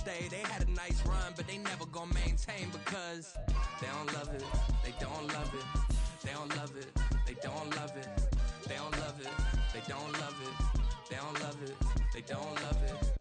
stay. They had a nice run, but they never gonna maintain because they don't love it. They don't love it. They don't love it. They don't love it. They don't love it. They don't love it. They don't love it. They don't love it.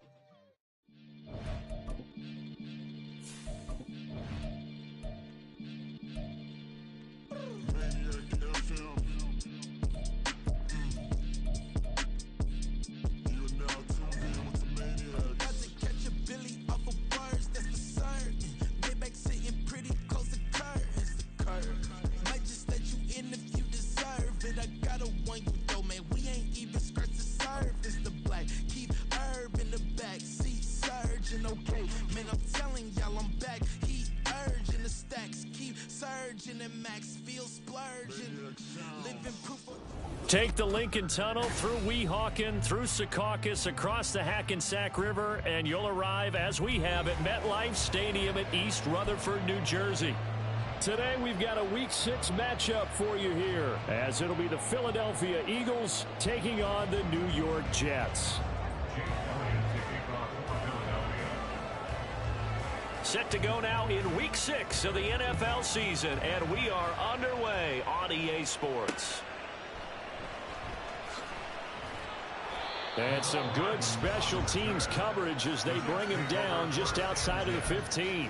Take the Lincoln Tunnel through Weehawken, through Secaucus, across the Hackensack River, and you'll arrive, as we have, at MetLife Stadium at East Rutherford, New Jersey. Today, we've got a Week 6 matchup for you here, as it'll be the Philadelphia Eagles taking on the New York Jets. Set to go now in Week 6 of the NFL season, and we are underway on EA Sports. And some good special teams coverage as they bring him down just outside of the 15.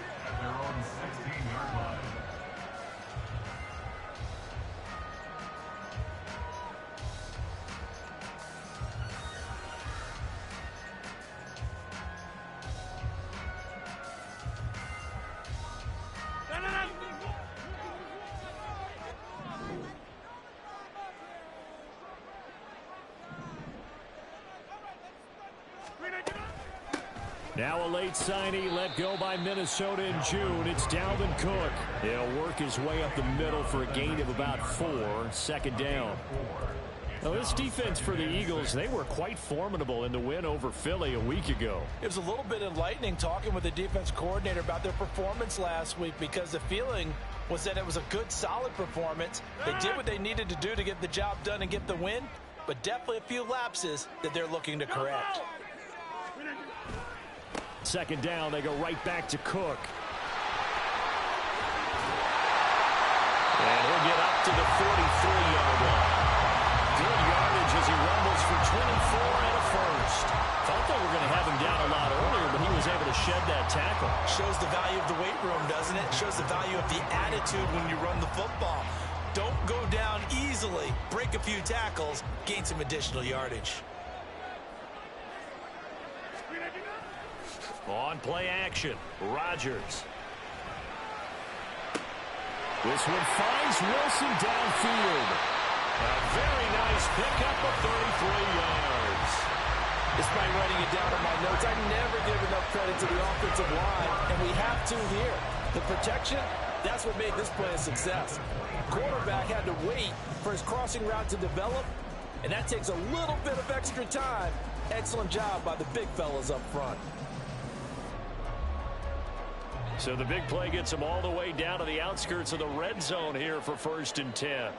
Now a late signee let go by Minnesota in June. It's Dalvin Cook. He'll work his way up the middle for a gain of about 4. Second down. Now this defense for the Eagles, they were quite formidable in the win over Philly a week ago. It was a little bit enlightening talking with the defense coordinator about their performance last week, because the feeling was that it was a good, solid performance. They did what they needed to do to get the job done and get the win, but definitely a few lapses that they're looking to correct. Second down, they go right back to Cook. And he'll get up to the 43-yard line. Good yardage as he rumbles for 24 and a first. Thought they were going to have him down a lot earlier, but he was able to shed that tackle. Shows the value of the weight room, doesn't it? Shows the value of the attitude when you run the football. Don't go down easily. Break a few tackles, gain some additional yardage. On play action, Rodgers. This one finds Wilson downfield. A very nice pickup of 33 yards. Despite writing it down in my notes, I never give enough credit to the offensive line, and we have to here. The protection, that's what made this play a success. Quarterback had to wait for his crossing route to develop, and that takes a little bit of extra time. Excellent job by the big fellas up front. So the big play gets him all the way down to the outskirts of the red zone here for 1st and 10.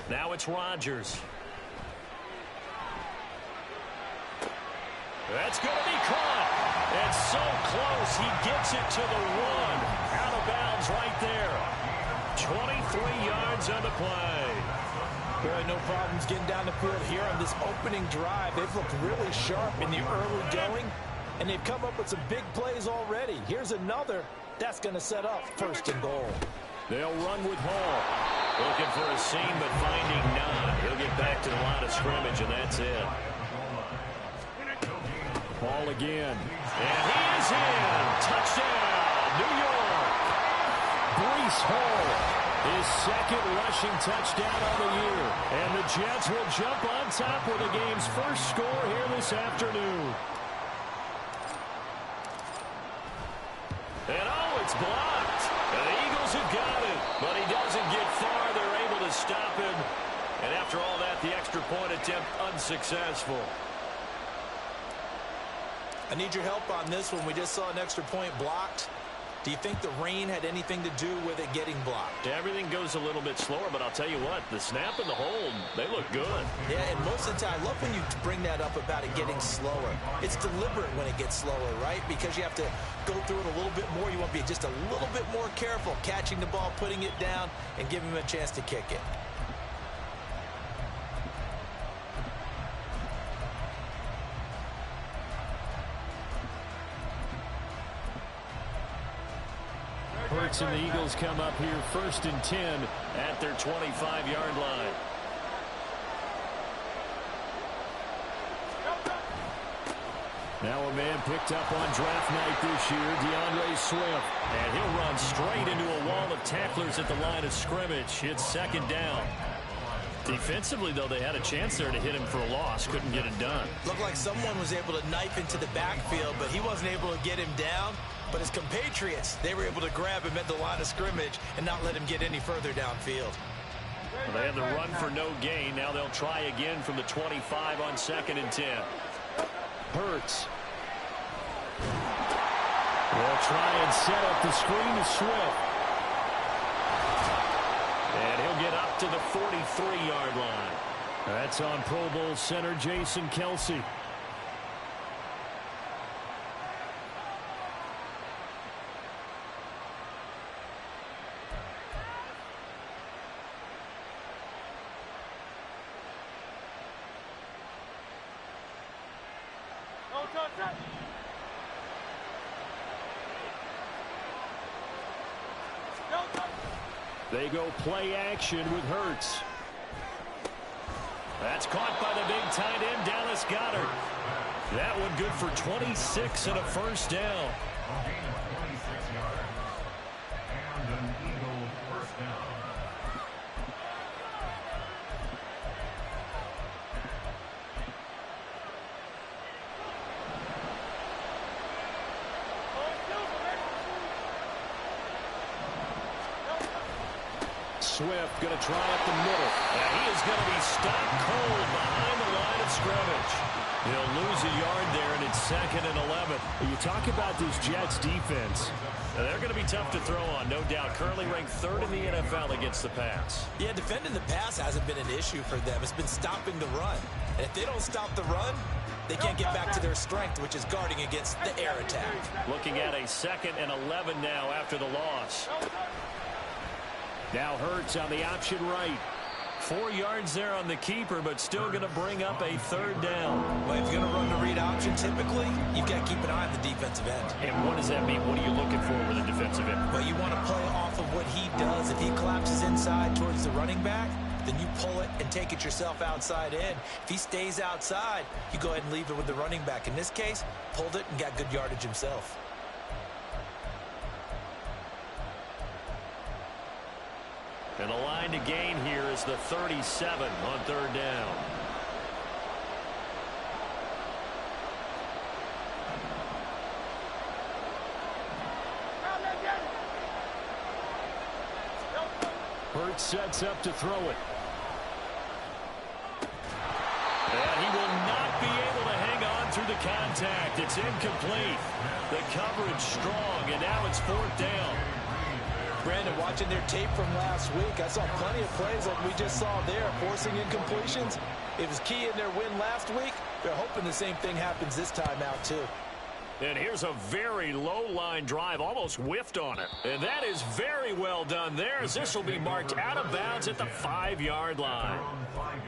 Now it's Rodgers. That's going to be caught. It's so close. He gets it to the 1. Out of bounds right there. 23 yards on the play. Really no problems getting down the field here on this opening drive. They've looked really sharp in the early going, and they've come up with some big plays already. Here's another that's going to set up 1st and goal. They'll run with Hall. Looking for a seam, but finding none. He'll get back to the line of scrimmage, and that's it. Hall again. And he is in. Touchdown, New York. Breece Hall, his 2nd rushing touchdown on the year. And the Jets will jump on top with the game's first score here this afternoon. And oh, it's blocked. The Eagles have got it, but he doesn't get far. They're able to stop him. And after all that, the extra point attempt unsuccessful. I need your help on this one. We just saw an extra point blocked. Do you think the rain had anything to do with it getting blocked? Everything goes a little bit slower, but I'll tell you what, the snap and the hold, they look good. Yeah, and most of the time, I love when you bring that up about it getting slower. It's deliberate when it gets slower, right? Because you have to go through it a little bit more. You want to be just a little bit more careful catching the ball, putting it down, and giving him a chance to kick it. Hurts and the Eagles come up here 1st and 10 at their 25-yard line. Now a man picked up on draft night this year, DeAndre Swift. And he'll run straight into a wall of tacklers at the line of scrimmage. It's 2nd down. Defensively, though, they had a chance there to hit him for a loss. Couldn't get it done. Looked like someone was able to knife into the backfield, but he wasn't able to get him down. But his compatriots, they were able to grab him at the line of scrimmage and not let him get any further downfield. Well, they had the run for no gain. Now they'll try again from the 25 on 2nd and 10. Hurts. They'll try and set up the screen to Swift. And he'll get up to the 43-yard line. That's on Pro Bowl center Jason Kelce. They go play action with Hurts. That's caught by the big tight end, Dallas Goedert. That one good for 26 and a 1st down. And an Eagle 1st down. Swift going to try up the middle. And he is going to be stopped cold behind the line of scrimmage. He'll lose a yard there, and it's 2nd and 11. You talk about this Jets defense. They're going to be tough to throw on, no doubt. Currently ranked 3rd in the NFL against the pass. Yeah, defending the pass hasn't been an issue for them. It's been stopping the run. And if they don't stop the run, they can't get back to their strength, which is guarding against the air attack. Looking at a 2nd and 11 now after the loss. Now Hurts on the option right. 4 yards there on the keeper, but still going to bring up a 3rd down. Well, if you're going to run the read option, typically, you've got to keep an eye on the defensive end. And what does that mean? What are you looking for with a defensive end? Well, you want to play off of what he does. If he collapses inside towards the running back, then you pull it and take it yourself outside in. If he stays outside, you go ahead and leave it with the running back. In this case, pulled it and got good yardage himself. And the line to gain here is the 37 on 3rd down. Hurts sets up to throw it. And he will not be able to hang on through the contact. It's incomplete. The coverage strong, and now it's 4th down. Brandon, watching their tape from last week, I saw plenty of plays like we just saw there, forcing incompletions. It was key in their win last week. They're hoping the same thing happens this time out, too. And here's a very low-line drive, almost whiffed on it. And that is very well done there, as this will be marked out of bounds at the 5-yard line.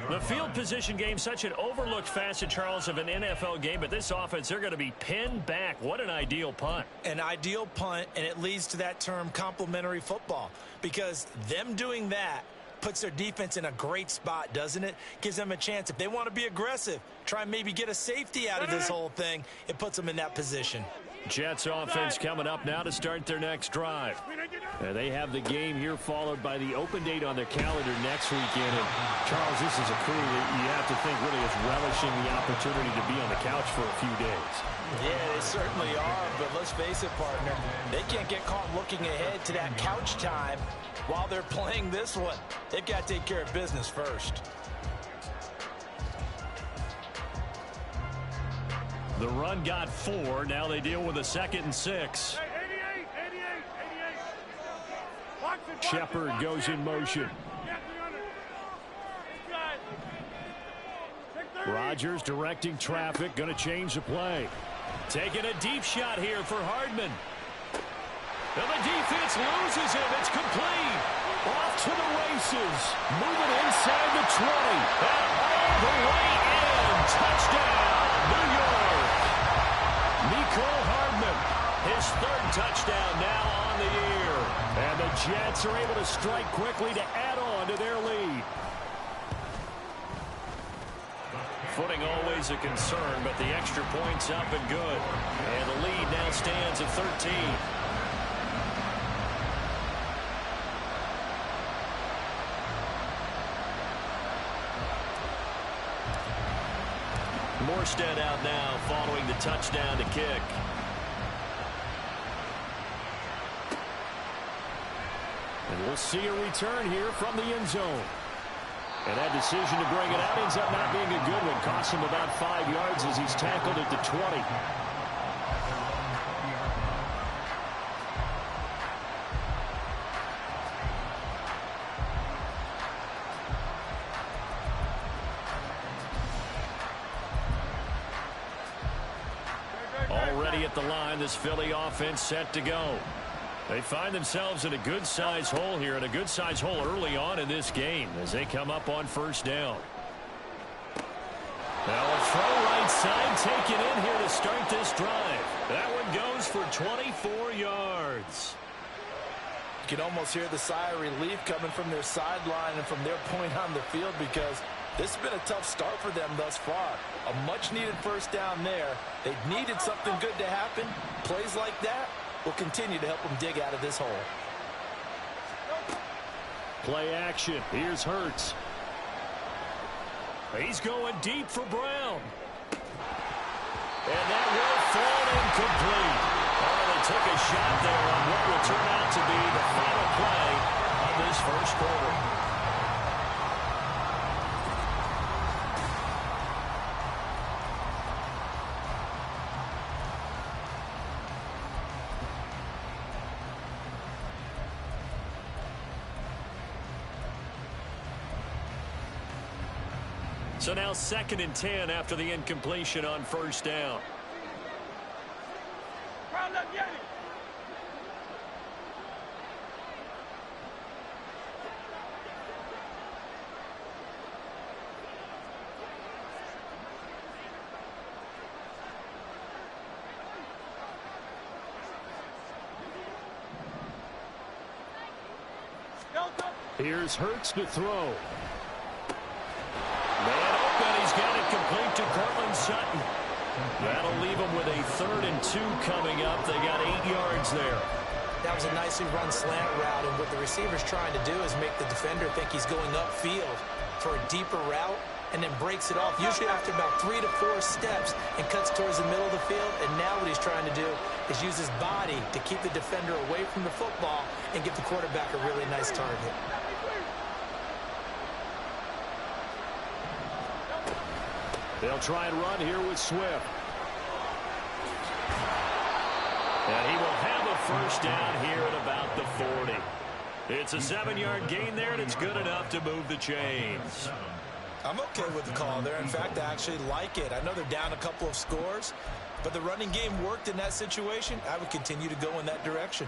The field position game, such an overlooked facet, Charles, of an NFL game, but this offense, they're going to be pinned back. What an ideal punt. An ideal punt, and it leads to that term complementary football, because them doing that puts their defense in a great spot, doesn't it? Gives them a chance. If they want to be aggressive, try and maybe get a safety out of this whole thing, it puts them in that position. Jets offense coming up now to start their next drive. They have the game here followed by the open date on their calendar next weekend. And Charles, this is a crew that you have to think really is relishing the opportunity to be on the couch for a few days. Yeah, they certainly are, but let's face it, partner, they can't get caught looking ahead to that couch time while they're playing this one. They've got to take care of business first. The run got 4. Now they deal with a 2nd and 6. Shepard goes in motion. Rodgers directing traffic, going to change the play. Taking a deep shot here for Hardman. And the defense loses him. It's complete. Off to the races. Moving inside the 20. And all the way in. Touchdown, New York. Nicole Hardman, his third touchdown now on the year. And the Jets are able to strike quickly to add on to their lead. Footing always a concern, but the extra point's up and good. And the lead now stands at 13. Morstead out now following the touchdown to kick. And we'll see a return here from the end zone. And that decision to bring it out ends up not being a good one. Costs him about 5 yards as he's tackled at the 20. Already at the line, this Philly offense set to go. They find themselves in a good-sized hole here, and a good-sized hole early on in this game as they come up on first down. Now a throw right side taken in here to start this drive. That one goes for 24 yards. You can almost hear the sigh of relief coming from their sideline and from their point on the field, because this has been a tough start for them thus far. A much-needed first down there. They needed something good to happen. Plays like that will continue to help them dig out of this hole. Play action. Here's Hurts. He's going deep for Brown. And that will fall incomplete. Oh, they took a shot there on what will turn out to be the final play of this first quarter. So now 2nd and 10 after the incompletion on first down. Here's Hurts to throw. Man open, he's got it complete to Cortland Sutton. That'll leave him with a 3rd and 2 coming up. They got 8 yards there. That was a nicely run slant route, and what the receiver's trying to do is make the defender think he's going upfield for a deeper route, and then breaks it off, usually after about 3 to 4 steps, and cuts towards the middle of the field. And now what he's trying to do is use his body to keep the defender away from the football and give the quarterback a really nice target. They'll try and run here with Swift. And he will have a first down here at about the 40. It's a 7-yard gain there, and it's good enough to move the chains. I'm okay with the call there. In fact, I actually like it. I know they're down a couple of scores, but the running game worked in that situation. I would continue to go in that direction.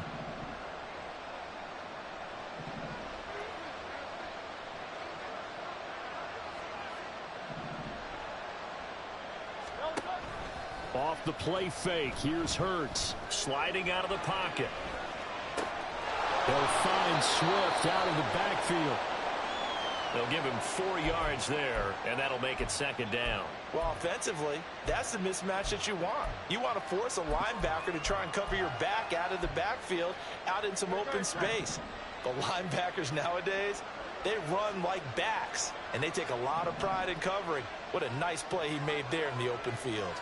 Off the play fake, here's Hurts. Sliding out of the pocket. They'll find Swift out of the backfield. They'll give him 4 yards there, and that'll make it 2nd down. Well, offensively, that's the mismatch that you want. You want to force a linebacker to try and cover your back out of the backfield, out in some open space. The linebackers nowadays, they run like backs, and they take a lot of pride in covering. What a nice play he made there in the open field.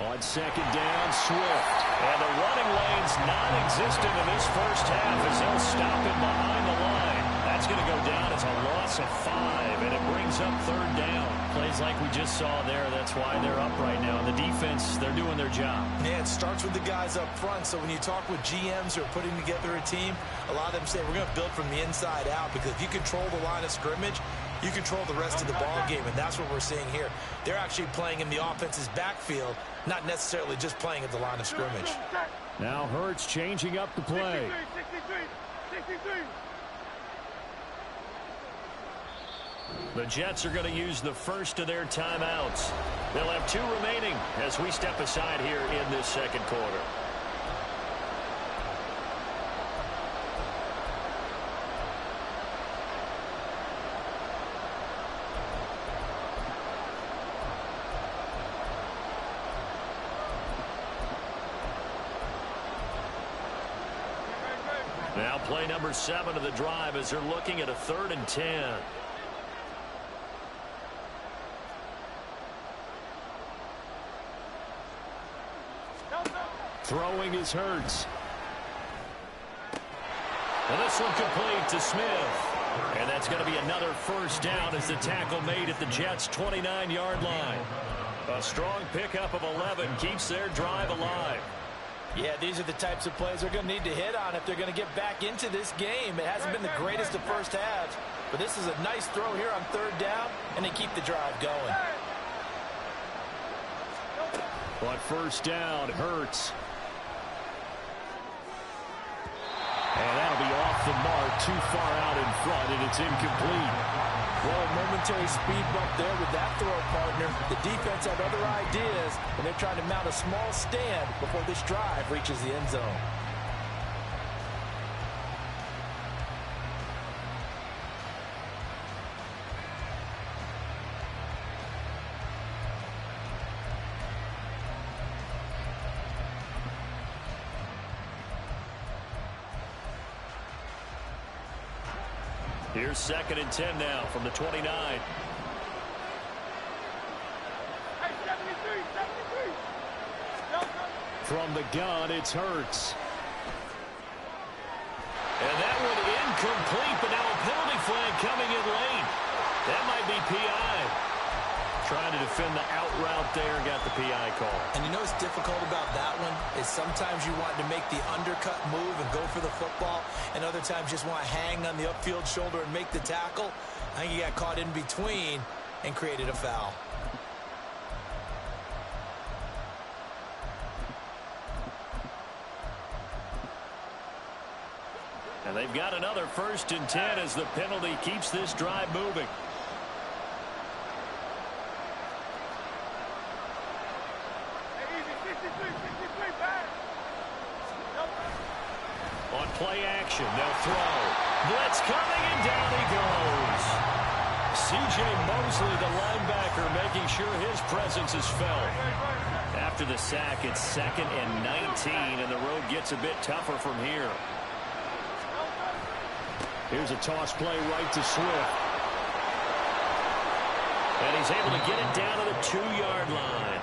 On 2nd down, Swift. And the running lane's non-existent in this first half as they'll stop him behind the line. That's going to go down as a loss of 5, and it brings brings up third down. Plays like we just saw there. That's why they're up right now. And the defense, they're doing their job. Yeah, it starts with the guys up front. So when you talk with GMs who are putting together a team, a lot of them say we're going to build from the inside out, because if you control the line of scrimmage, you control the rest of the ball game, and that's what we're seeing here. They're actually playing in the offense's backfield, not necessarily just playing at the line of scrimmage. Now Hurts changing up the play. 63. The Jets are going to use the first of their timeouts. They'll have 2 remaining as we step aside here in this second quarter. Now play number 7 of the drive as they're looking at a 3rd and 10. Throwing is Hurts. And this one complete to Smith. And that's going to be another first down as the tackle made at the Jets' 29-yard line. A strong pickup of 11 keeps their drive alive. Yeah, these are the types of plays they're going to need to hit on if they're going to get back into this game. It hasn't been the greatest of first halves, but this is a nice throw here on 3rd down, and they keep the drive going. But first down, Hurts. And that'll be off the mark, too far out in front, and it's incomplete. Well, a momentary speed bump there with that throw, partner. The defense had other ideas, and they're trying to mount a small stand before this drive reaches the end zone. Here's 2nd and 10 now from the 29. Hey, 73. From the gun, it's Hurts. And that one incomplete, but now a penalty flag coming in late. That might be PI. Trying to defend the out route there, got the PI call. And you know what's difficult about that one is sometimes you want to make the undercut move and go for the football, and other times just want to hang on the upfield shoulder and make the tackle. I think he got caught in between and created a foul. And they've got another 1st and 10 as the penalty keeps this drive moving. On play action, they'll throw. Blitz coming, and down he goes. C.J. Mosley, the linebacker, making sure his presence is felt. After the sack, it's 2nd and 19, and the road gets a bit tougher from here. Here's a toss play right to Swift. And he's able to get it down to the 2-yard line.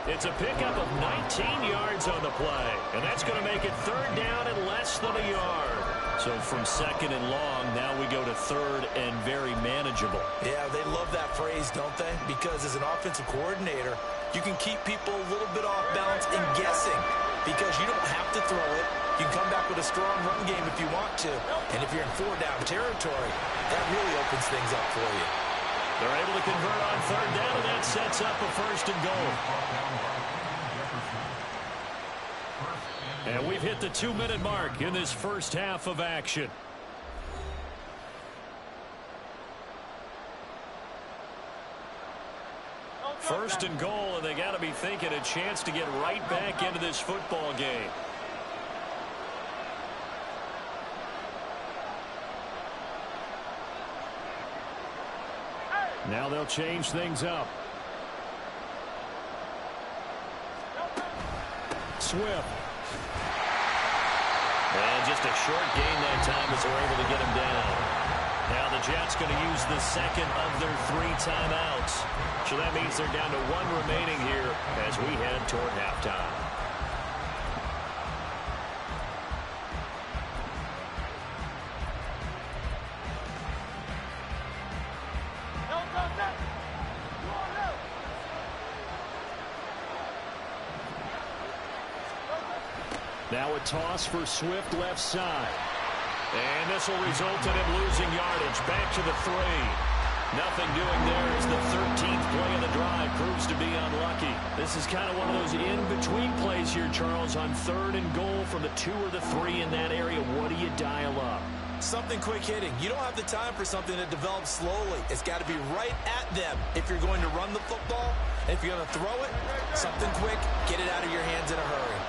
It's a pickup of 19 yards on the play, and that's going to make it 3rd down and less than a yard. So from 2nd and long, now we go to 3rd and very manageable. Yeah, they love that phrase, don't they? Because as an offensive coordinator, you can keep people a little bit off balance and guessing, because you don't have to throw it. You can come back with a strong run game if you want to. And if you're in 4-down territory, that really opens things up for you. They're able to convert on 3rd down, and that sets up a 1st and goal. And we've hit the 2-minute mark in this first half of action. First and goal, and they got to be thinking a chance to get right back into this football game. Now they'll change things up. Swift. And just a short gain that time as they're able to get him down. Now the Jets going to use the 2nd of their 3 timeouts. So that means they're down to 1 remaining here as we head toward halftime. Now a toss for Swift left side. And this will result in him losing yardage. Back to the 3. Nothing doing there as the 13th play of the drive proves to be unlucky. This is kind of one of those in-between plays here, Charles, on 3rd and goal from the 2 or the 3 in that area. What do you dial up? Something quick hitting. You don't have the time for something that develops slowly. It's got to be right at them if you're going to run the football. And if you're going to throw it, something quick, get it out of your hands in a hurry.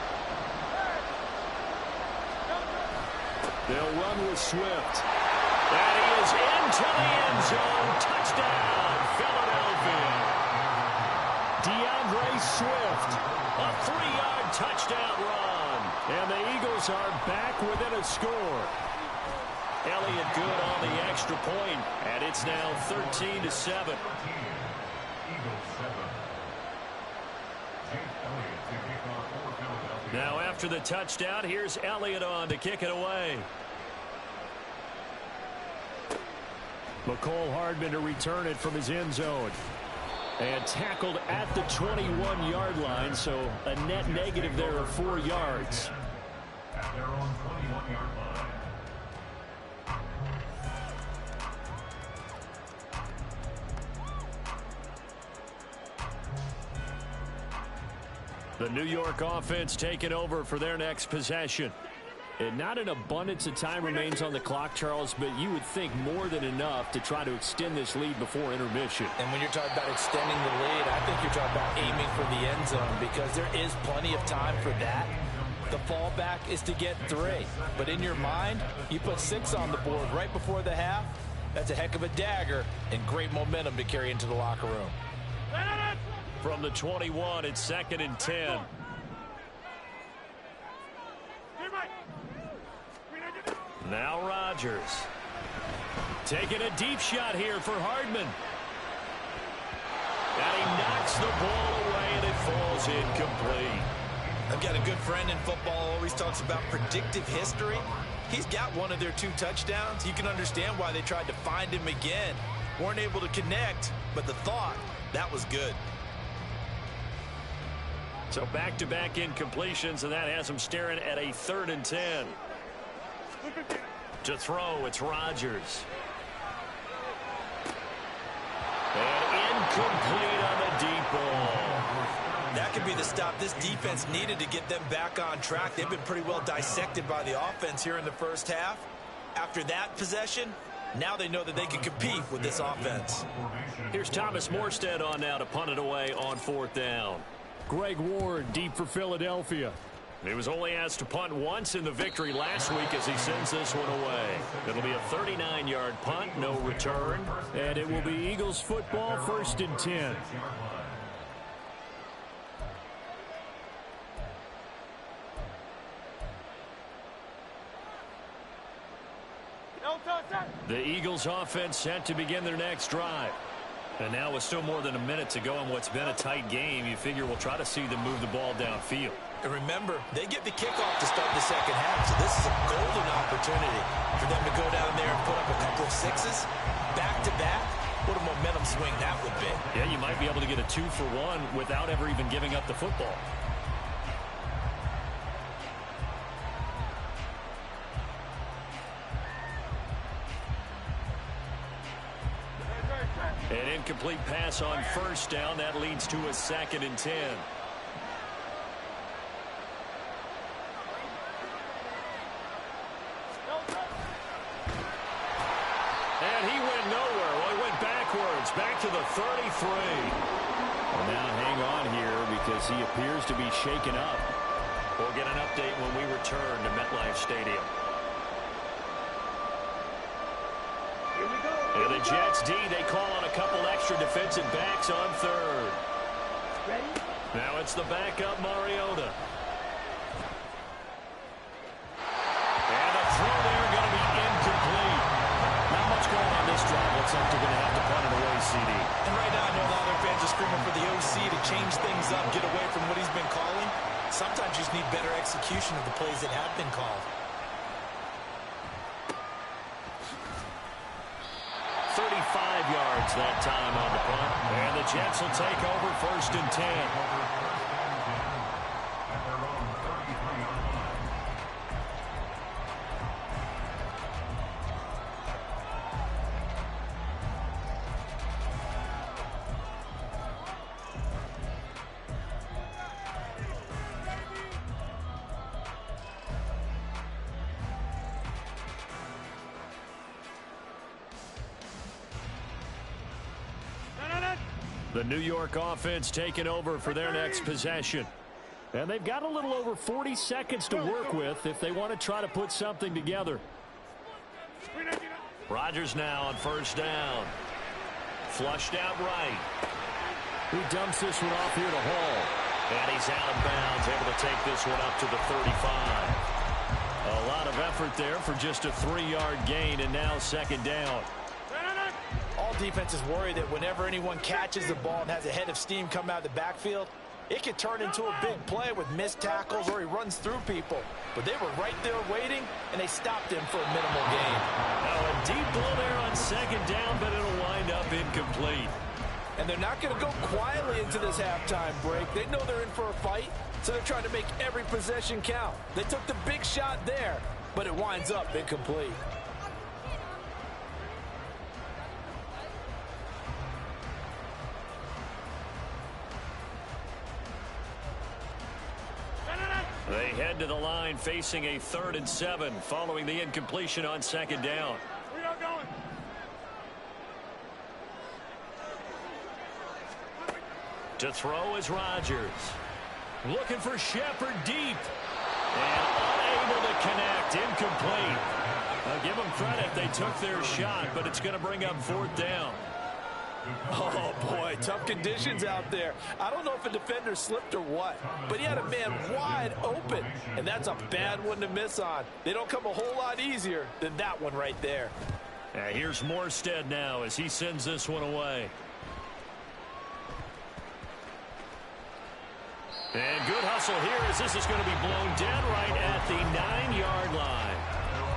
They'll run with Swift. And he is into the end zone. Touchdown, Philadelphia. DeAndre Swift, a 3-yard touchdown run. And the Eagles are back within a score. Elliott good on the extra point, and it's now 13-7. Now after the touchdown, here's Elliott on to kick it away. McCole Hardman to return it from his end zone. And tackled at the 21-yard line, so a net negative there of 4 yards. At their own 21-yard line. The New York offense taking over for their next possession. And not an abundance of time remains on the clock, Charles, but you would think more than enough to try to extend this lead before intermission. And when you're talking about extending the lead, I think you're talking about aiming for the end zone because there is plenty of time for that. The fallback is to get 3. But in your mind, you put 6 on the board right before the half. That's a heck of a dagger and great momentum to carry into the locker room. From the 21, it's 2nd and 10. Now Rodgers. Taking a deep shot here for Hardman. And he knocks the ball away, and it falls incomplete. I've got a good friend in football, always talks about predictive history. He's got one of their 2 touchdowns. You can understand why they tried to find him again. Weren't able to connect, but the thought, that was good. So back-to-back incompletions, and that has him staring at a 3rd and 10. To throw, it's Rodgers. And incomplete on the deep ball. That could be the stop this defense needed to get them back on track. They've been pretty well dissected by the offense here in the first half. After that possession, now they know that they can compete with this offense. Here's Thomas Morstead on now to punt it away on 4th down. Greg Ward deep for Philadelphia. He was only asked to punt once in the victory last week as he sends this one away. It'll be a 39-yard punt, no return. And it will be Eagles football, 1st and 10. The Eagles offense set to begin their next drive. And now with still more than a minute to go in what's been a tight game, you figure we'll try to see them move the ball downfield. And remember, they get the kickoff to start the second half, so this is a golden opportunity for them to go down there and put up a couple of 6s back-to-back. What a momentum swing that would be. Yeah, you might be able to get a 2-for-1 without ever even giving up the football. An incomplete pass on 1st down. That leads to a 2nd and 10. And he went nowhere. Well, he went backwards, back to the 33. Well, now hang on here because he appears to be shaken up. We'll get an update when we return to MetLife Stadium. And the Jets D, they call on a couple extra defensive backs on 3rd. Now it's the backup Mariota. And the throw there going to be incomplete. Not much going on this drive. Looks like they're going to have to punt it away, CD. And right now I know a lot of their fans are screaming for the OC to change things up, get away from what he's been calling. Sometimes you just need better execution of the plays that have been called. 35 yards that time on the punt. And the Jets will take over 1st and 10. The New York offense taking over for their next possession. And they've got a little over 40 seconds to work with if they want to try to put something together. Rodgers now on first down. Flushed out right. He dumps this one off here to Hall. And he's out of bounds, able to take this one up to the 35. A lot of effort there for just a 3-yard gain, and now second down. All defenses worry that whenever anyone catches the ball and has a head of steam come out of the backfield, it could turn into a big play with missed tackles or he runs through people. But they were right there waiting, and they stopped him for a minimal gain. Now a deep blow there on second down, but it'll wind up incomplete. And they're not going to go quietly into this halftime break. They know they're in for a fight, so they're trying to make every possession count. They took the big shot there, but it winds up incomplete. They head to the line facing a 3rd and 7 following the incompletion on second down. We are going. To throw is Rodgers. Looking for Shepard deep. And unable to connect. Incomplete. I'll give them credit. They took their shot, but it's going to bring up 4th down. Oh, boy, tough conditions out there. I don't know if a defender slipped or what, but he had a man wide open, and that's a bad one to miss on. They don't come a whole lot easier than that one right there. Here's Morstead now as he sends this one away. And good hustle here as this is going to be blown dead right at the 9-yard line.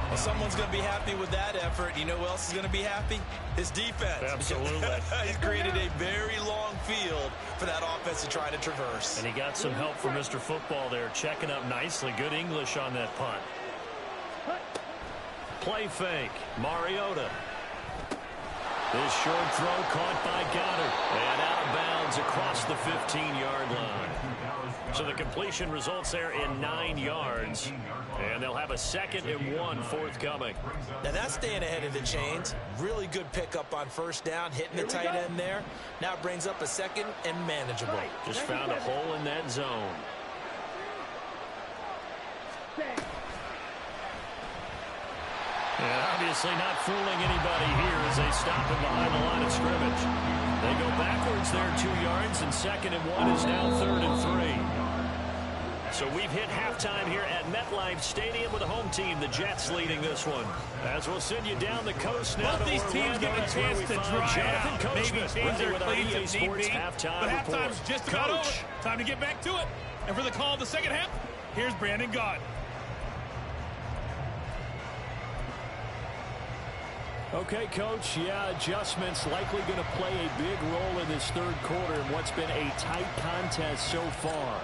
Well, someone's going to be happy with that effort. You know who else is going to be happy? His defense. Absolutely. He's created a very long field for that offense to try to traverse. And he got some help from Mr. Football there, checking up nicely. Good English on that punt. Play fake. Mariota. This short throw caught by Goddard. And out of bounds across the 15-yard line. So the completion results there in 9 yards. And they'll have a 2nd and 1 forthcoming. Now that's staying ahead of the chains. Really good pickup on first down, hitting the tight end there. Now it brings up a 2nd and manageable. Just found a hole in that zone. And obviously not fooling anybody here as they stop him behind the line of scrimmage. They go backwards there 2 yards, and 2nd and 1 is now 3rd and 3. So we've hit halftime here at MetLife Stadium with the home team, the Jets, leading this one. As we'll send you down the coast now. Both these teams get a chance to dry out, maybe change their cleats if need be. But halftime's just about over. Time to get back to it. And for the call of the second half, here's Brandon Gaudin. Okay, Coach, adjustments likely going to play a big role in this 3rd quarter in what's been a tight contest so far.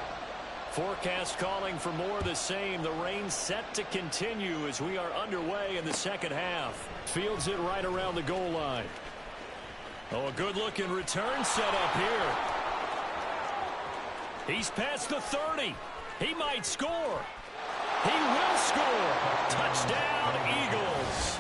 Forecast calling for more of the same. The rain set to continue as we are underway in the second half. Fields it right around the goal line. Oh, a good-looking return set up here. He's past the 30. He might score. He will score. Touchdown, Eagles.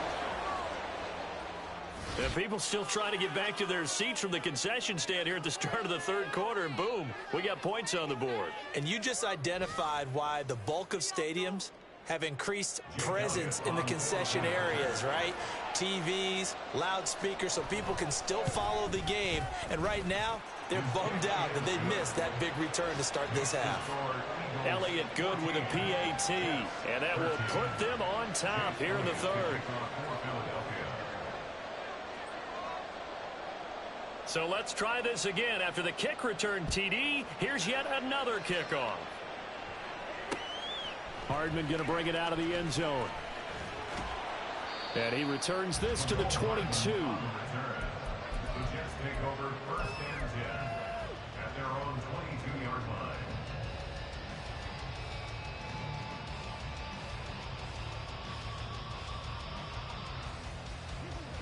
And people still trying to get back to their seats from the concession stand here at the start of the 3rd quarter, and boom, we got points on the board. And you just identified why the bulk of stadiums have increased presence in the concession areas, right? TVs, loudspeakers, so people can still follow the game. And right now, they're bummed out that they missed that big return to start this half. Elliott good with a PAT, and that will put them on top here in the 3rd. So let's try this again. After the kick return TD, here's yet another kickoff. Hardman going to bring it out of the end zone. And he returns this to the 22. The Jets take over 1st and 10 at their own 22-yard line.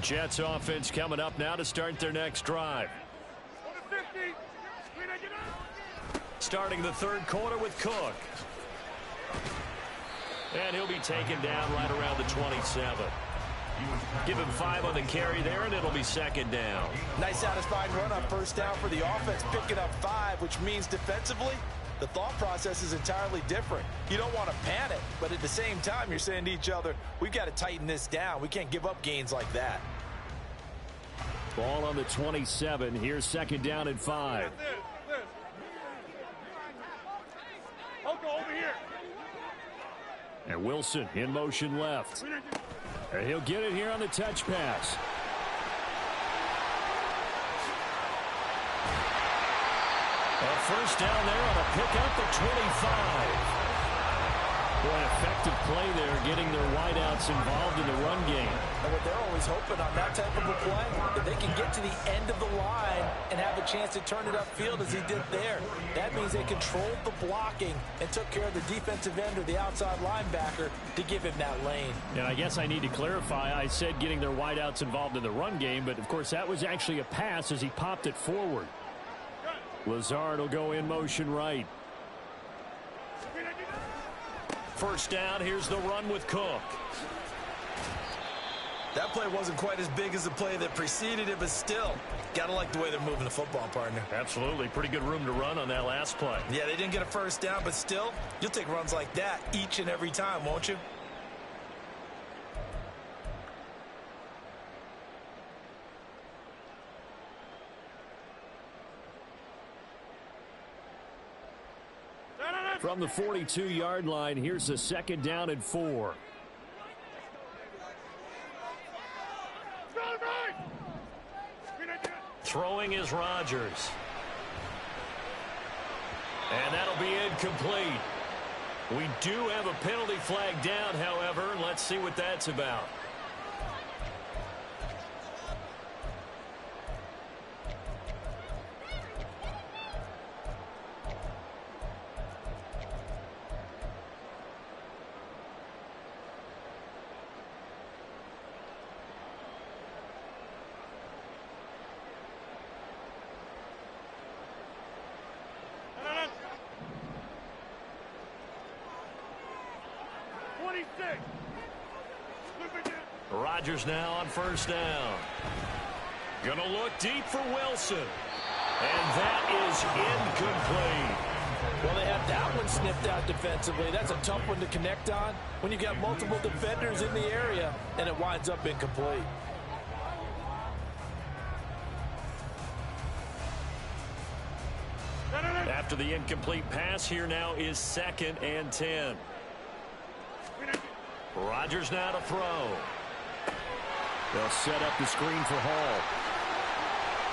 Jets offense coming up now to start their next drive. Starting the 3rd quarter with Cook. And he'll be taken down right around the 27. Give him 5 on the carry there, and it'll be second down. Nice satisfying run on first down for the offense, picking up 5, which means defensively, the thought process is entirely different. You don't want to panic, but at the same time, you're saying to each other, we've got to tighten this down. We can't give up gains like that. Ball on the 27. Here's second down and 5. Over here. And Wilson in motion left. And he'll get it here on the touch pass. A first down there on a pickup at 25. Boy, effective play there, getting their wideouts involved in the run game. And what they're always hoping on that type of a play, that they can get to the end of the line and have a chance to turn it upfield as he did there. That means they controlled the blocking and took care of the defensive end or the outside linebacker to give him that lane. And I guess I need to clarify, I said getting their wideouts involved in the run game, but of course that was actually a pass as he popped it forward. Lazard will go in motion right. First down, here's the run with Cook. That play wasn't quite as big as the play that preceded it, but still, got to like the way they're moving the football, partner. Absolutely. Pretty good room to run on that last play. Yeah, they didn't get a first down, but still, you'll take runs like that each and every time, won't you? From the 42-yard line, here's a second down and 4. Throwing is Rodgers. And that'll be incomplete. We do have a penalty flag down, however, and let's see what that's about. Rodgers now on first down. Gonna look deep for Wilson. And that is incomplete. Well, they have that one sniffed out defensively. That's a tough one to connect on when you've got multiple defenders in the area, and it winds up incomplete. After the incomplete pass, here now is second and 10. Rodgers now to throw. They'll set up the screen for Hall.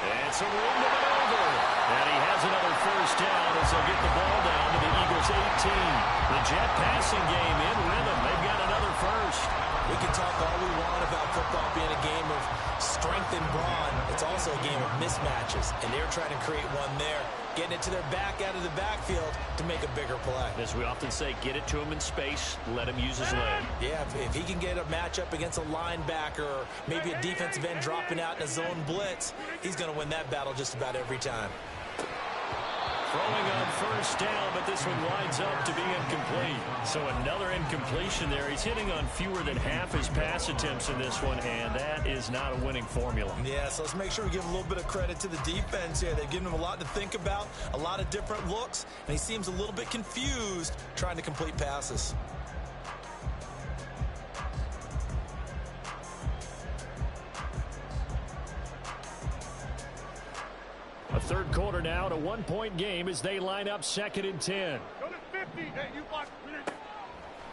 And some room to maneuver. And he has another first down as they'll get the ball down to the Eagles 18. The Jet passing game in rhythm. They've got another first. We can talk all we want about football being a game of strength and brawn. It's also a game of mismatches, and they're trying to create one there, getting it to their back out of the backfield to make a bigger play. As we often say, get it to him in space, let him use his leg. Yeah, if he can get a matchup against a linebacker or maybe a defensive end dropping out in a zone blitz, he's going to win that battle just about every time. Throwing on first down, but this one winds up to be incomplete. So another incompletion there. He's hitting on fewer than half his pass attempts in this one, and that is not a winning formula. Yeah, so let's make sure we give a little bit of credit to the defense here. They've given him a lot to think about, a lot of different looks, and he seems a little bit confused trying to complete passes. A third quarter now, at a one-point game as they line up second and 10. Go to 50. Hey, you block.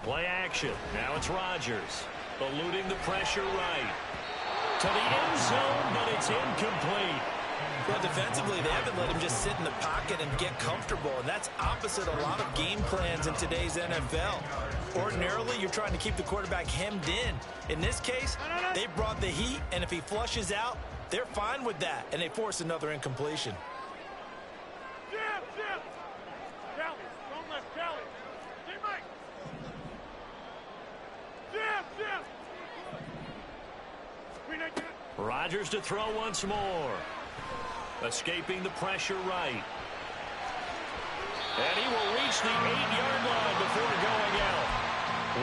Play action. Now it's Rodgers. Eluding the pressure right. To the end zone, but it's incomplete. Well, defensively, they haven't let him just sit in the pocket and get comfortable, and that's opposite a lot of game plans in today's NFL. Ordinarily, you're trying to keep the quarterback hemmed in. In this case, they brought the heat, and if he flushes out, they're fine with that, and they force another incompletion. Rodgers to throw once more. Escaping the pressure right. And he will reach the 8-yard line before going out.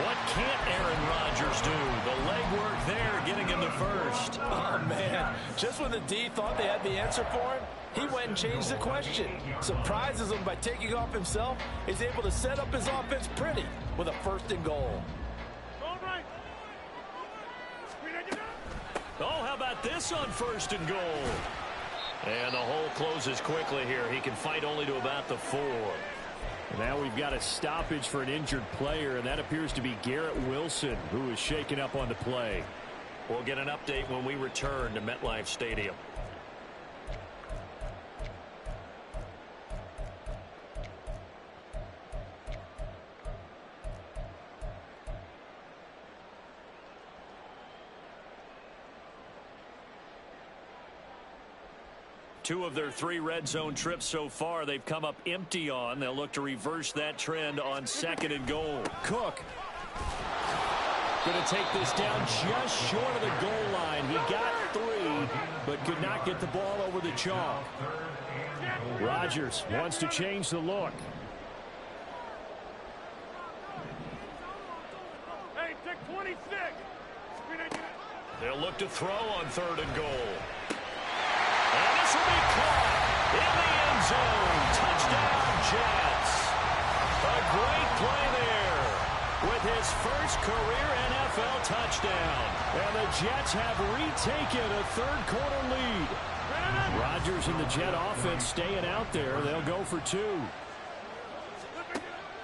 What can't Aaron Rodgers do? The legwork there getting him to first. Oh, man. Just when the D thought they had the answer for him, he went and changed the question. Surprises him by taking off himself. He's able to set up his offense pretty with a 1st and goal. Oh, how about this on 1st and goal? And the hole closes quickly here. He can fight only to about the 4. Now we've got a stoppage for an injured player, and that appears to be Garrett Wilson, who is shaken up on the play. We'll get an update when we return to MetLife Stadium. Two of their 3 red zone trips so far, they've come up empty on. They'll look to reverse that trend on 2nd and goal. Cook going to take this down just short of the goal line. He got 3, but could not get the ball over the chalk. Rodgers wants to change the look. Hey, take 26. They'll look to throw on 3rd and goal. And this will be caught in the end zone. Touchdown, Jets. A great play there with his first career NFL touchdown. And the Jets have retaken a 3rd quarter lead. Rodgers and the Jet offense staying out there. They'll go for 2.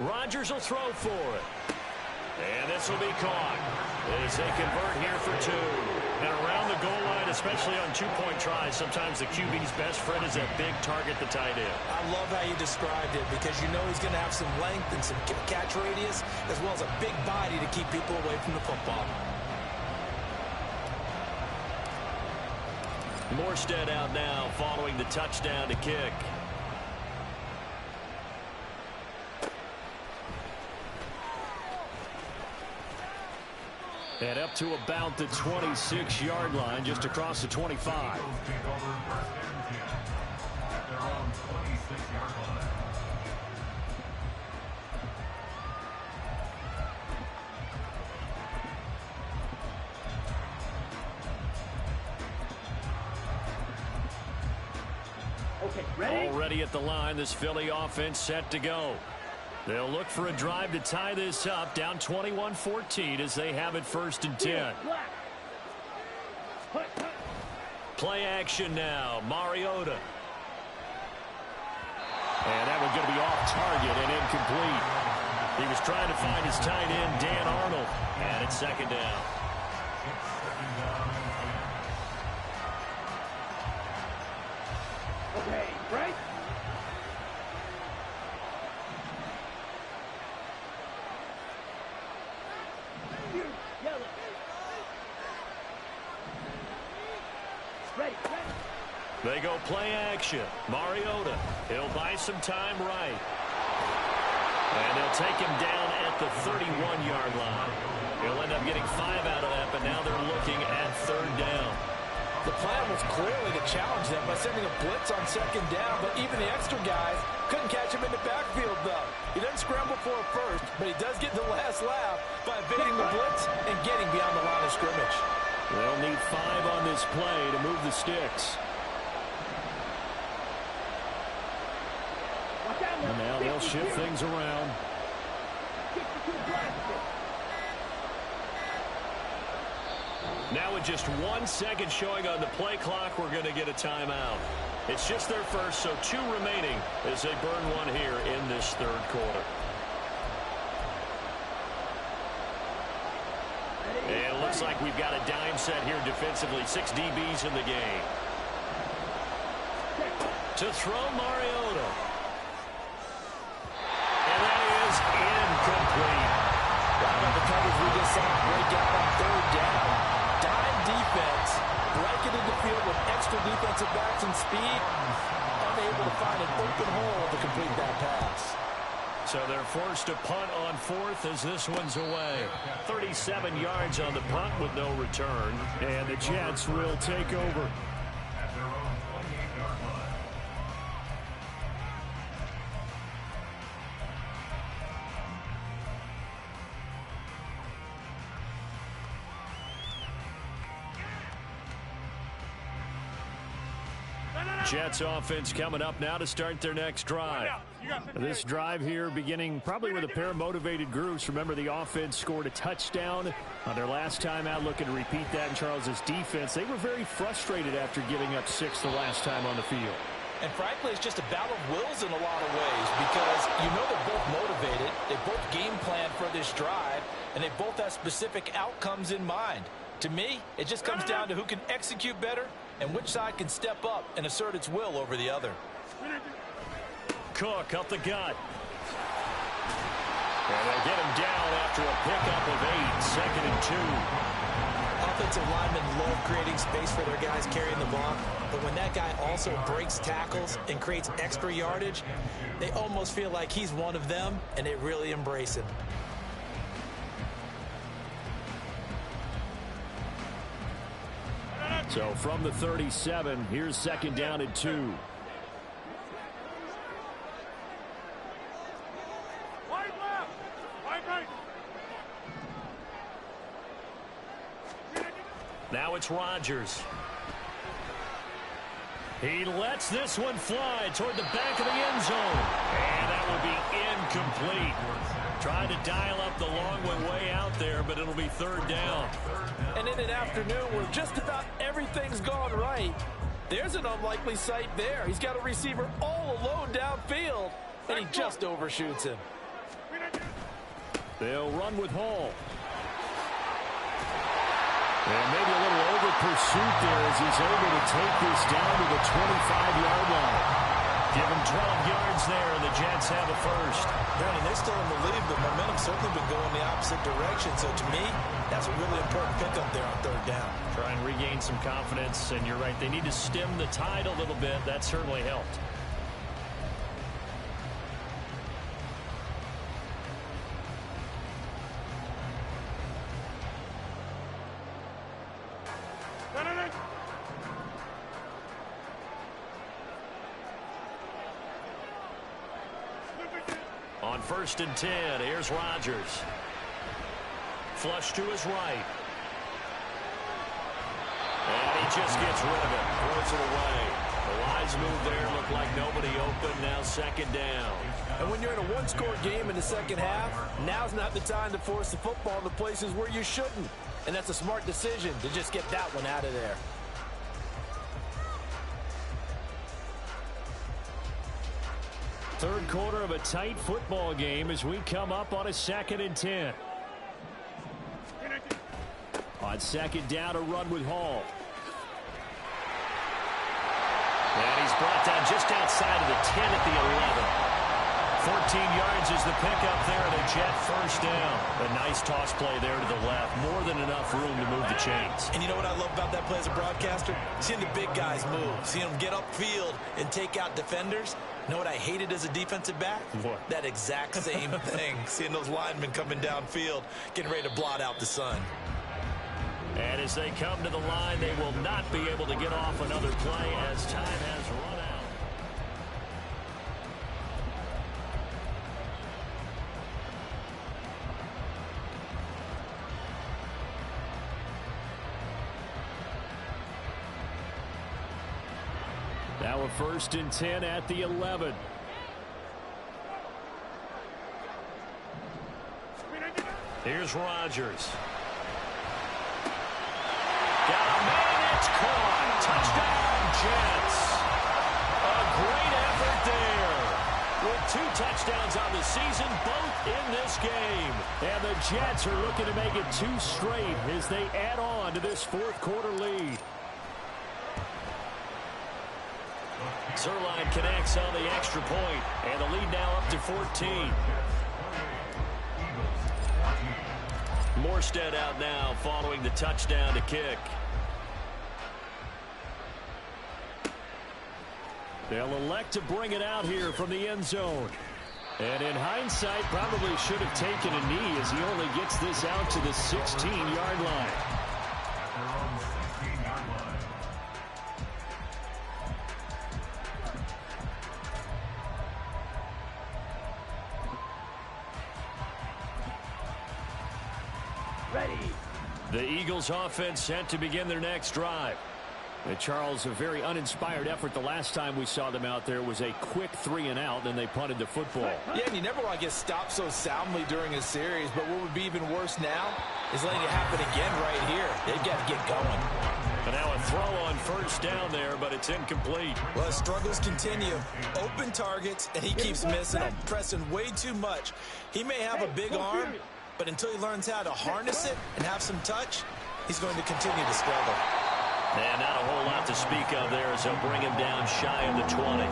Rodgers will throw for it. And this will be caught as they convert here for 2. And around the goal line, especially on 2-point tries, sometimes the QB's best friend is that big target, the tight end. I love how you described it because you know he's going to have some length and some catch radius as well as a big body to keep people away from the football. Morstead out now following the touchdown to kick. And up to about the 26-yard line, just across the 25. Okay, ready? Already at the line, this Philly offense set to go. They'll look for a drive to tie this up, down 21-14 as they have it 1st and 10. Play action now, Mariota. And that one's going to be off target and incomplete. He was trying to find his tight end, Dan Arnold, and it's 2nd down. Okay, right? They go play action. Mariota, he'll buy some time right. And they'll take him down at the 31-yard line. He'll end up getting 5 out of that, but now they're looking at 3rd down. The plan was clearly to challenge them by sending a blitz on 2nd down, but even the extra guys couldn't catch him in the backfield, though. He doesn't scramble for a first, but he does get the last laugh by evading the blitz and getting beyond the line of scrimmage. They'll need 5 on this play to move the sticks. And now they'll shift things around. Now with just 1 second showing on the play clock, we're going to get a timeout. It's just their first, so 2 remaining as they burn 1 here in this 3rd quarter. And it looks like we've got a dime set here defensively. 6 DBs in the game. To throw Mariota. And that is incomplete. How about the coverage we just saw break out on 3rd down? Dime defense, blanketed the field with extra defensive backs and speed, unable to find an open hole to complete that pass. So they're forced to punt on 4th as this one's away. 37 yards on the punt with no return. And the Jets will take over. Jets offense coming up now to start their next drive. This drive here beginning probably with a pair of motivated groups. Remember, the offense scored a touchdown on their last time out, looking to repeat that in Charles's defense. They were very frustrated after giving up 6 the last time on the field. And frankly, it's just a battle of wills in a lot of ways because you know they're both motivated. They both game plan for this drive, and they both have specific outcomes in mind. To me, it just comes down to who can execute better and which side can step up and assert its will over the other. Cook up the gut. And they get him down after a pickup of 8, 2nd and 2. Offensive linemen love creating space for their guys carrying the ball, but when that guy also breaks tackles and creates extra yardage, they almost feel like he's one of them, and they really embrace him. So from the 37, here's 2nd down and 2. Now it's Rodgers. He lets this one fly toward the back of the end zone. And that will be incomplete. Trying to dial up the long one way out there, but it'll be 3rd down. And in an afternoon where just about everything's gone right, there's an unlikely sight there. He's got a receiver all alone downfield, and he just overshoots him. They'll run with Hall. And maybe a little over pursuit there as he's able to take this down to the 25-yard line. Give him 12 yards there, and the Jets have a first. Brandon, they're still in the lead, but momentum's certainly been going the opposite direction. So to me, that's a really important pickup there on 3rd down. Try and regain some confidence, and you're right, they need to stem the tide a little bit. That certainly helped. On 1st and 10, here's Rodgers. Flush to his right. And he just gets rid of it. Throws it away. The lines move there. Look like nobody open. Now 2nd down. And when you're in a one-score game in the second half, now's not the time to force the football in the places where you shouldn't. And that's a smart decision to just get that one out of there. Third quarter of a tight football game as we come up on a 2nd and 10. On 2nd down, a run with Hall. And he's brought down just outside of the 10 at the 11. 14 yards is the pickup there, and a Jet first down. A nice toss play there to the left. More than enough room to move the chains. And you know what I love about that play as a broadcaster? Seeing the big guys move. Seeing them get upfield and take out defenders. You know what I hated as a defensive back? What? That exact same thing. Seeing those linemen coming downfield, getting ready to blot out the sun. And as they come to the line, they will not be able to get off another play as time has run out. Now a 1st and 10 at the 11. Here's Rodgers. Got a man, it's caught. Touchdown, Jets. A great effort there. With 2 touchdowns on the season, both in this game. And the Jets are looking to make it 2 straight as they add on to this 4th quarter lead. Zerline connects on the extra point, and the lead now up to 14. Morstead out now following the touchdown to kick. They'll elect to bring it out here from the end zone. And in hindsight, probably should have taken a knee as he only gets this out to the 16-yard line. The Eagles offense set to begin their next drive. And Charles, a very uninspired effort. The last time we saw them out there was a quick 3-and-out, then they punted the football. Yeah, and you never want to get stopped so soundly during a series, but what would be even worse now is letting it happen again right here. They've got to get going. And now a throw on first down there, but it's incomplete. Well, his struggles continue. Open targets, and he keeps missing them, pressing way too much. He may have a big arm, but until he learns how to harness it and have some touch, he's going to continue to struggle. And not a whole lot to speak of there as they'll bring him down shy of the 20.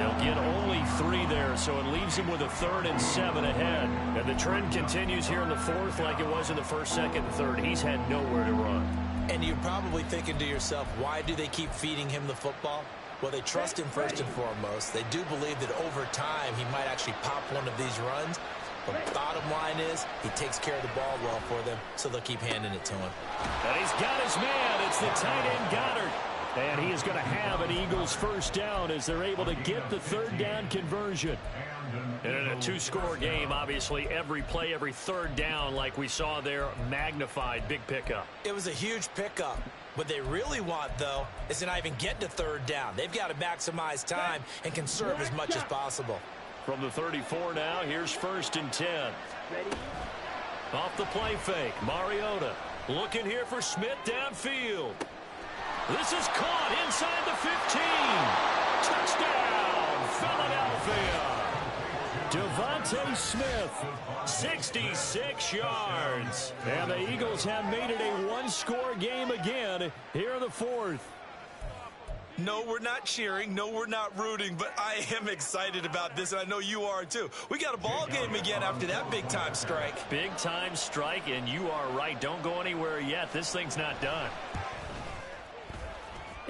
He'll get only 3 there, so it leaves him with a 3rd and 7 ahead. And the trend continues here in the 4th like it was in the 1st, 2nd, and 3rd. He's had nowhere to run. And you're probably thinking to yourself, why do they keep feeding him the football? Well, they trust him first and foremost. They do believe that over time he might actually pop one of these runs. But bottom line is, he takes care of the ball well for them, so they'll keep handing it to him. And he's got his man. It's the tight end, Goddard. And he is going to have an Eagles first down as they're able to get the 3rd down conversion. And in a 2-score game, obviously, every play, every 3rd down, like we saw there, magnified. Big pickup. It was a huge pickup. What they really want, though, is to not even get to 3rd down. They've got to maximize time and conserve as much as possible. From the 34 now, here's 1st and 10. Off the play fake, Mariota looking here for Smith downfield. This is caught inside the 15. Touchdown, Philadelphia. Devontae Smith, 66 yards. And the Eagles have made it a 1-score game again here in the 4th. No, we're not cheering. No, we're not rooting, but I am excited about this, and I know you are too. We got a ball game again after that big-time strike. Big-time strike, and you are right. Don't go anywhere yet. This thing's not done.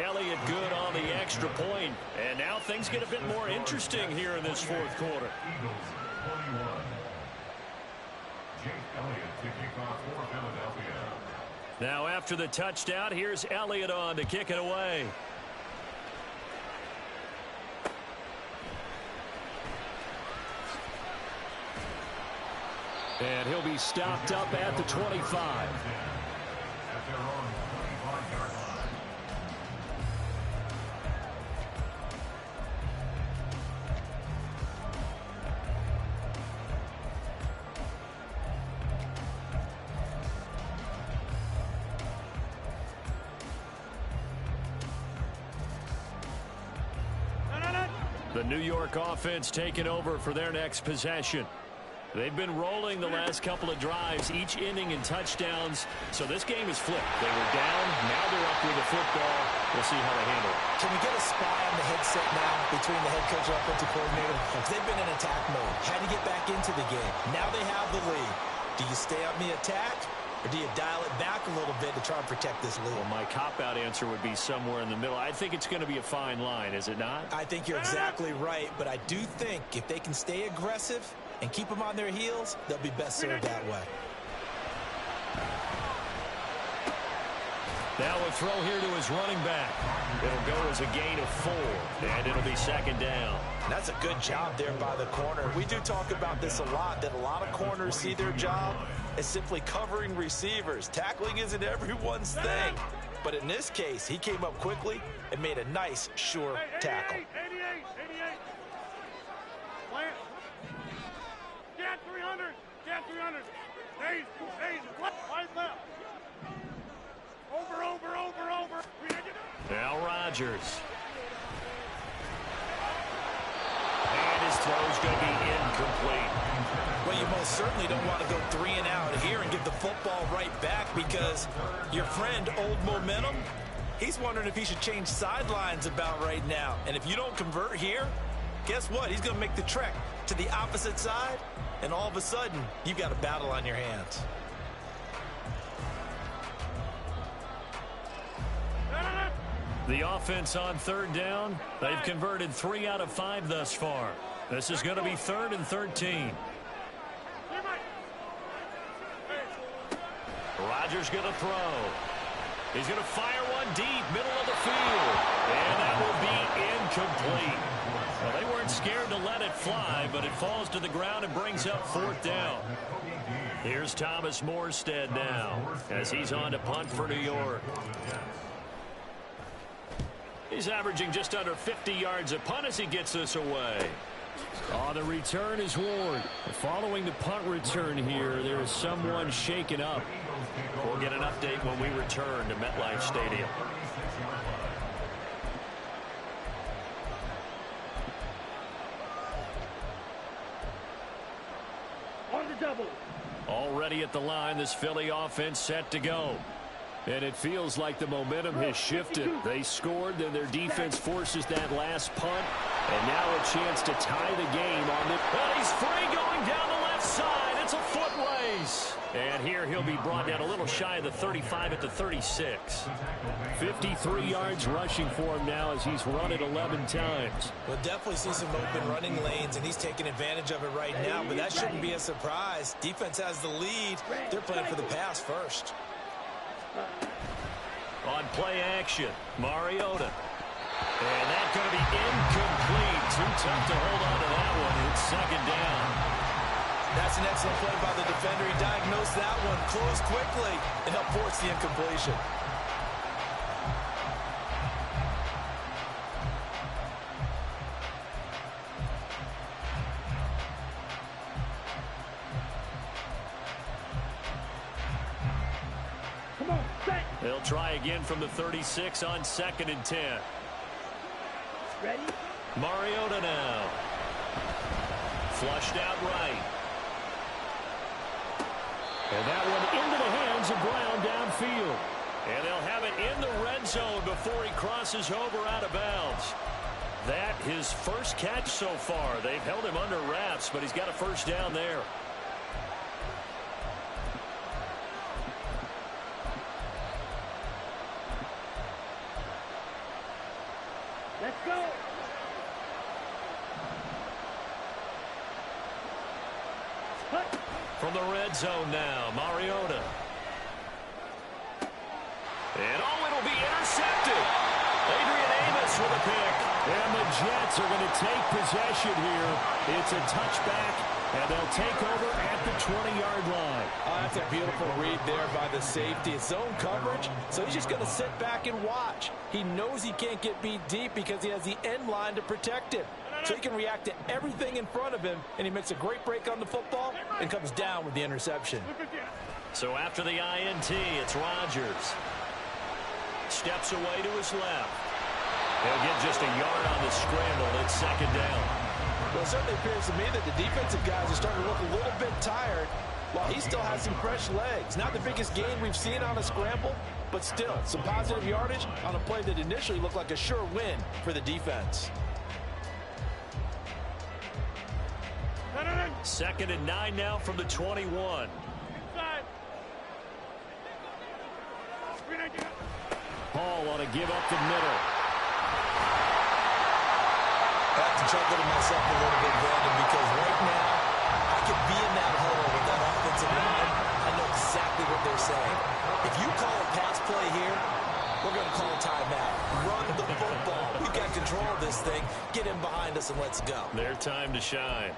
Elliott good on the extra point, and now things get a bit more interesting here in this 4th quarter. Eagles 21. Jake Elliott to kick off for Philadelphia. Now after the touchdown, here's Elliott on to kick it away. And he'll be stopped up at the 25. At their own 25-yard line. The New York offense taking over for their next possession. They've been rolling the last couple of drives, each inning in touchdowns. So this game is flipped. They were down. Now they're up with the football. We'll see how they handle it. Can we get a spy on the headset now between the head coach and offensive coordinator? They've been in attack mode. Had to get back into the game. Now they have the lead. Do you stay on the attack, or do you dial it back a little bit to try and protect this lead? Well, my cop-out answer would be somewhere in the middle. I think it's going to be a fine line, is it not? I think you're exactly right, but I do think if they can stay aggressive and keep them on their heels, they'll be best served that way. Now a throw here to his running back. It'll go as a gain of 4, and it'll be 2nd down. That's a good job there by the corner. We do talk about this a lot, that a lot of corners see their job as simply covering receivers. Tackling isn't everyone's thing. But in this case, he came up quickly and made a nice, sure tackle. 88. Plant. Get 300. Get 300. Stays. Right left. Over. Now Rodgers. And his throw's going to be incomplete. Well, you most certainly don't want to go 3 and out here and give the football right back, because your friend, Old Momentum, he's wondering if he should change sidelines about right now. And if you don't convert here, guess what? He's going to make the trek to the opposite side, and all of a sudden, you've got a battle on your hands. The offense on 3rd down. They've converted 3 out of 5 thus far. This is going to be 3rd and 13. Rodgers going to throw. He's going to fire one deep, middle of the field. And that will be incomplete. Well, they weren't scared to let it fly, but it falls to the ground and brings up 4th down. Here's Thomas Morstead now as he's on to punt for New York. He's averaging just under 50 yards a punt as he gets this away. Oh, the return is Ward. Following the punt return here, there is someone shaken up. We'll get an update when we return to MetLife Stadium. On the double. Already at the line, this Philly offense set to go. And it feels like the momentum has shifted. They scored, then their defense forces that last punt. And now a chance to tie the game on the... Well, he's free going down the left side. It's a foot race. And here he'll be brought down a little shy of the 35 at the 36. 53 yards rushing for him now as he's run it 11 times. We'll definitely see some open running lanes, and he's taking advantage of it right now. But that shouldn't be a surprise. Defense has the lead. They're playing for the pass first. On play action, Mariota. And that's going to be incomplete. Too tough to hold on to that one. It's second down. That's an excellent play by the defender. He diagnosed that one, closed quickly, and helped force the incompletion. They'll try again from the 36 on 2nd and 10. Ready? Mariota now. Flushed out right. And that one into the hands of Brown downfield. And they'll have it in the red zone before he crosses over out of bounds. That his first catch so far. They've held him under wraps, but he's got a first down there. Let's go. From the red zone now, Mariota. And it'll be intercepted. Adrian Amos with a pick. And the Jets are going to take possession here. It's a touchback, and they'll take over at the 20-yard line. Oh, that's a beautiful read there by the safety. It's zone coverage, so he's just going to sit back and watch. He knows he can't get beat deep because he has the end line to protect him. So he can react to everything in front of him, and he makes a great break on the football and comes down with the interception. So after the INT, it's Rodgers. Steps away to his left. He'll get just a yard on the scramble. It's second down. Well, it certainly appears to me that the defensive guys are starting to look a little bit tired while he still has some fresh legs. Not the biggest gain we've seen on a scramble, but still some positive yardage on a play that initially looked like a sure win for the defense. 2nd and 9 now from the 21. Hall on a give up the middle. I have to chuckle to myself a little bit, Brandon, because right now I could be in that hole with that offensive line. I know exactly what they're saying. If you call a pass play here, we're going to call a timeout. Run the football. We've got control of this thing. Get him behind us and let's go. Their time to shine.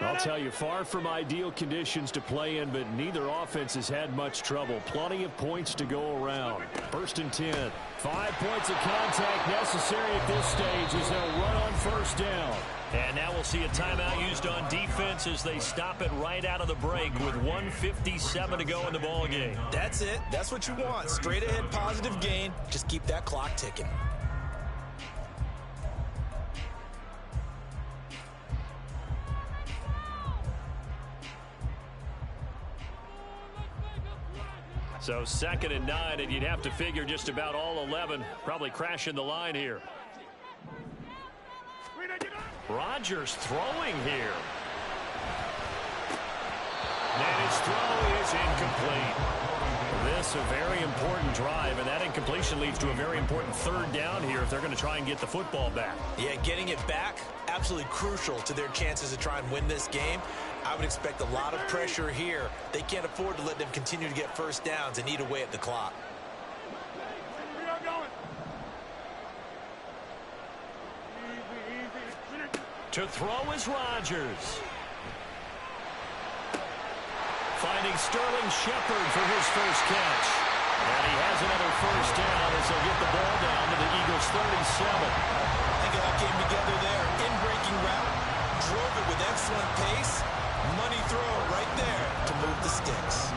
I'll tell you, far from ideal conditions to play in, but neither offense has had much trouble. Plenty of points to go around. 1st and 10. 5 points of contact necessary at this stage as they'll run on first down. And now we'll see a timeout used on defense as they stop it right out of the break with 1:57 to go in the ballgame. That's it. That's what you want. Straight ahead positive gain. Just keep that clock ticking. So 2nd and 9, and you'd have to figure just about all 11 probably crashing the line here. Rodgers throwing here. And his throw is incomplete. This a very important drive, and that incompletion leads to a very important 3rd down here if they're going to try and get the football back. Yeah, getting it back, absolutely crucial to their chances to try and win this game. I would expect a lot of pressure here. They can't afford to let them continue to get first downs and eat away at the clock. To throw is Rodgers. Finding Sterling Shepard for his first catch. And he has another first down as they'll get the ball down to the Eagles' 37. I think it all came together there. In-breaking route, drove it with excellent pace. Money throw right there to move the sticks.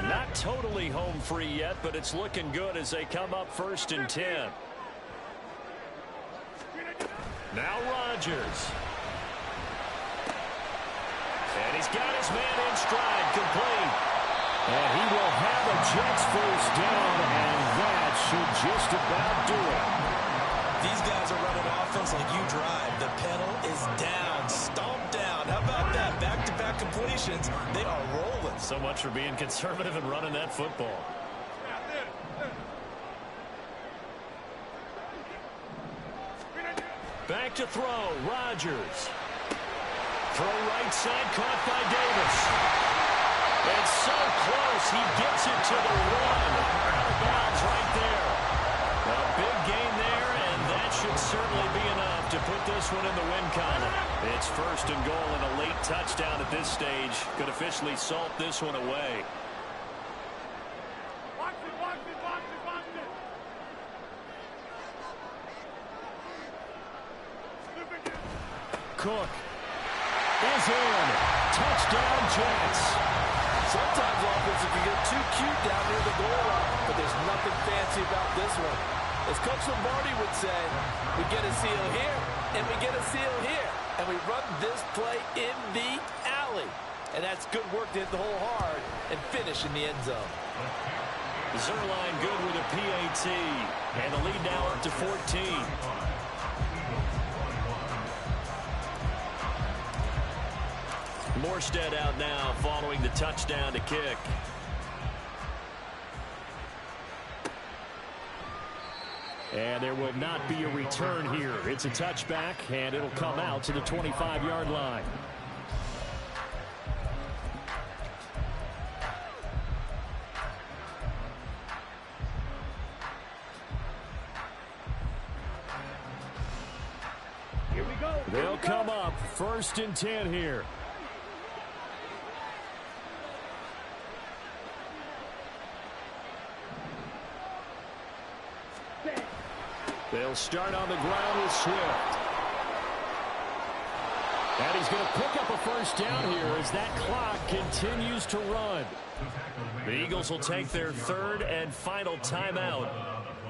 Not totally home free yet, but it's looking good as they come up 1st and 10. Now Rodgers. And he's got his man in stride, complete. And he will have a Jets first down, and that should just about do it. These guys are running offense like you drive. The pedal is down, stomped down. How about that? Back-to-back completions. They are rolling. So much for being conservative and running that football. Back to throw, Rodgers. Throw right side, caught by Davis. It's so close, he gets it to the 1. Out of bounds right there. A big gain there, and that should certainly be enough to put this one in the win column. It's 1st and goal and a late touchdown at this stage. Could officially salt this one away. Cook is in. Touchdown, Jets. Sometimes offenses can get too cute down near the goal line, but there's nothing fancy about this one. As Coach Lombardi would say, we get a seal here, and we get a seal here, and we run this play in the alley. And that's good work to hit the hole hard and finish in the end zone. Zerline good with a PAT, and the lead now up to 14. Morstead out now following the touchdown to kick. And there will not be a return here. It's a touchback, and it'll come out to the 25-yard line. Here we go. They'll come up 1st and 10 here. They'll start on the ground with Swift. And he's going to pick up a first down here as that clock continues to run. The Eagles will take their 3rd and final timeout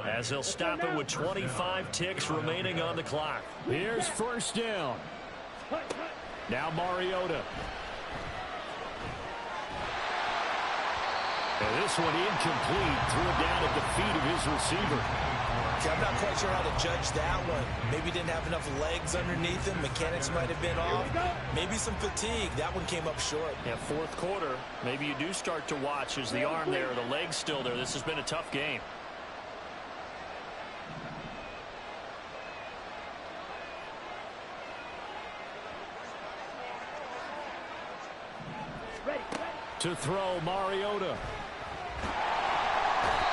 as they'll stop it with 25 ticks remaining on the clock. Here's 1st down. Now Mariota. And this one incomplete. Threw it down at the feet of his receiver. I'm not quite sure how to judge that one. Maybe didn't have enough legs underneath him. Mechanics might have been off. Maybe some fatigue. That one came up short. Yeah, 4th quarter. Maybe you do start to watch. Is the arm there, the leg's still there. This has been a tough game. To throw, Mariota.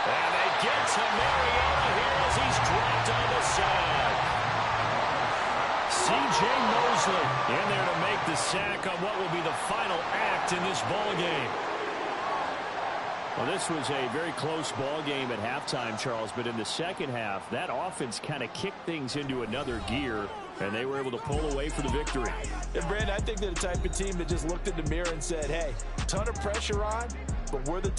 And they get to Mariota here as he's dropped on the sack. C.J. Mosley in there to make the sack on what will be the final act in this ball game. Well, this was a very close ball game at halftime, Charles, but in the second half, that offense kind of kicked things into another gear, and they were able to pull away for the victory. And, Brandon, I think they're the type of team that just looked in the mirror and said, hey, ton of pressure on, but we're the